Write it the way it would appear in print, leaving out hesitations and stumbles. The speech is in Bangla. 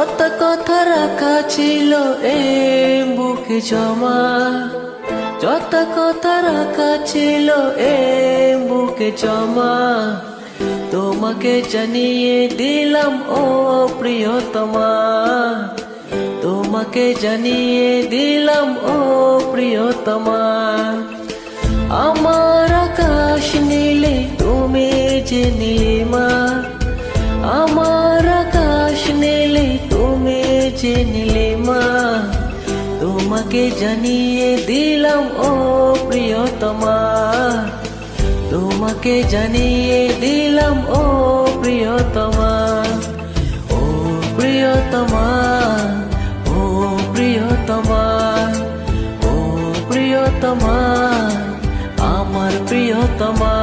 কত কথা রাখা ছিল এই বুকে জমা, যত কথা রাখা ছিল এই বুকে জমা, তোমাকে জানিয়ে দিলাম ও প্রিয়তমা, তোমাকে জানিয়ে দিলাম ও প্রিয়তমা। আমার আকাশ নীলে তুমি যে নীলিমা, আমার আকাশ নীলে তুমি যে নীলিমা, তোমাকে জানিয়ে দিলাম ও প্রিয়তমা, তোমাকে জানিয়ে দিলাম ও প্রিয়তমা। ও প্রিয়তমা, ও প্রিয়তমা, ও প্রিয়তমা, আমার প্রিয়তমা।